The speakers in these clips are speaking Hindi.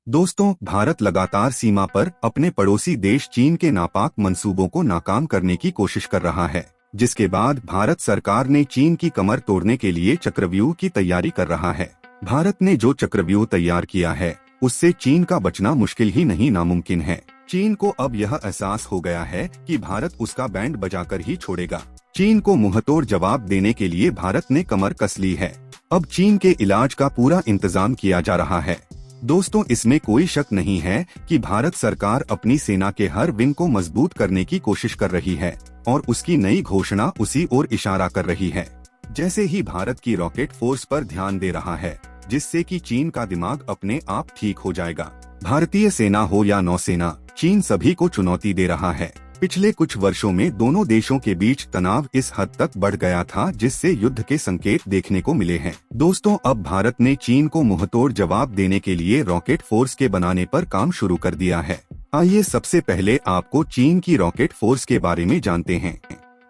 दोस्तों, भारत लगातार सीमा पर अपने पड़ोसी देश चीन के नापाक मंसूबों को नाकाम करने की कोशिश कर रहा है, जिसके बाद भारत सरकार ने चीन की कमर तोड़ने के लिए चक्रव्यूह की तैयारी कर रहा है। भारत ने जो चक्रव्यूह तैयार किया है, उससे चीन का बचना मुश्किल ही नहीं नामुमकिन है। चीन को अब यह एहसास हो गया है कि भारत उसका बैंड बजाकर ही छोड़ेगा। चीन को मुंहतोड़ जवाब देने के लिए भारत ने कमर कस ली है। अब चीन के इलाज का पूरा इंतजाम किया जा रहा है। दोस्तों, इसमें कोई शक नहीं है कि भारत सरकार अपनी सेना के हर विंग को मजबूत करने की कोशिश कर रही है और उसकी नई घोषणा उसी ओर इशारा कर रही है। जैसे ही भारत की रॉकेट फोर्स पर ध्यान दे रहा है, जिससे कि चीन का दिमाग अपने आप ठीक हो जाएगा। भारतीय सेना हो या नौसेना, चीन सभी को चुनौती दे रहा है। पिछले कुछ वर्षों में दोनों देशों के बीच तनाव इस हद तक बढ़ गया था, जिससे युद्ध के संकेत देखने को मिले हैं। दोस्तों, अब भारत ने चीन को मुंहतोड़ जवाब देने के लिए रॉकेट फोर्स के बनाने पर काम शुरू कर दिया है। आइए सबसे पहले आपको चीन की रॉकेट फोर्स के बारे में जानते हैं।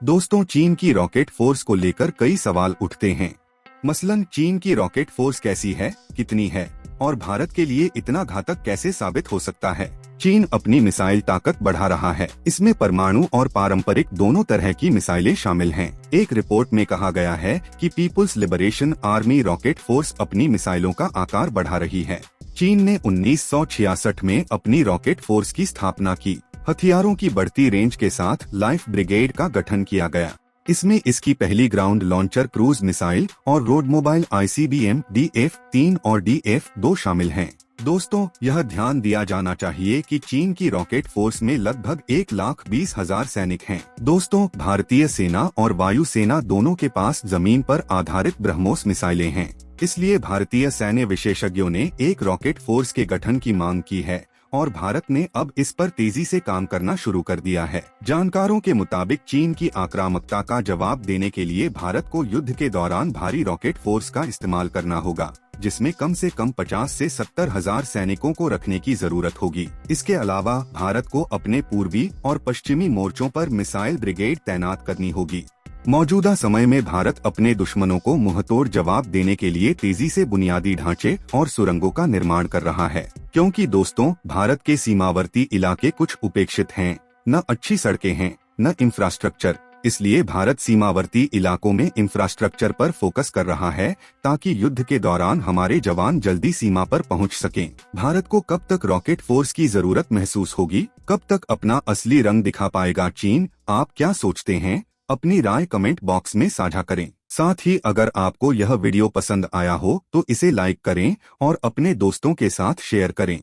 दोस्तों, चीन की रॉकेट फोर्स को लेकर कई सवाल उठते हैं। मसलन, चीन की रॉकेट फोर्स कैसी है, कितनी है और भारत के लिए इतना घातक कैसे साबित हो सकता है। चीन अपनी मिसाइल ताकत बढ़ा रहा है। इसमें परमाणु और पारंपरिक दोनों तरह की मिसाइलें शामिल हैं। एक रिपोर्ट में कहा गया है कि People's Liberation Army rocket force अपनी मिसाइलों का आकार बढ़ा रही है। चीन ने 1966 में अपनी रॉकेट फोर्स की स्थापना की। हथियारों की बढ़ती रेंज के साथ लाइफ ब्रिगेड का गठन किया गया। इसमें इसकी पहली ग्राउंड लॉन्चर क्रूज मिसाइल और रोड मोबाइल ICBM DF-3 और DF-2 शामिल हैं। दोस्तों, यह ध्यान दिया जाना चाहिए कि चीन की रॉकेट फोर्स में लगभग 1,20,000 सैनिक हैं। दोस्तों, भारतीय सेना और वायु सेना दोनों के पास जमीन पर आधारित ब्रह्मोस मिसाइलें हैं। इसलिए भारतीय सैन्य विशेषज्ञों ने एक रॉकेट फोर्स के गठन की मांग की है और भारत ने अब इस पर तेजी से काम करना शुरू कर दिया है। जानकारों के मुताबिक चीन की आक्रामकता का जवाब देने के लिए भारत को युद्ध के दौरान भारी रॉकेट फोर्स का इस्तेमाल करना होगा, जिसमें कम से कम 50 से 70 हजार सैनिकों को रखने की जरूरत होगी। इसके अलावा भारत को अपने पूर्वी और पश्चिमी मोर्चों पर मिसाइल ब्रिगेड तैनात करनी होगी। मौजूदा समय में भारत अपने दुश्मनों को मुंहतोड़ जवाब देने के लिए तेजी से बुनियादी ढांचे और सुरंगों का निर्माण कर रहा है, क्योंकि दोस्तों, भारत के सीमावर्ती इलाके कुछ उपेक्षित हैं। न अच्छी सड़कें हैं, न इंफ्रास्ट्रक्चर। इसलिए भारत सीमावर्ती इलाकों में इंफ्रास्ट्रक्चर पर फोकस कर रहा है, ताकि युद्ध के दौरान हमारे जवान जल्दी सीमा पर पहुंच सकें। भारत को कब तक रॉकेट फोर्स की जरूरत महसूस होगी, कब तक अपना असली रंग दिखा पाएगा चीन? आप क्या सोचते हैं? अपनी राय कमेंट बॉक्स में साझा करें। साथ ही अगर आपको यह वीडियो पसंद आया हो तो इसे लाइक करें और अपने दोस्तों के साथ शेयर करें।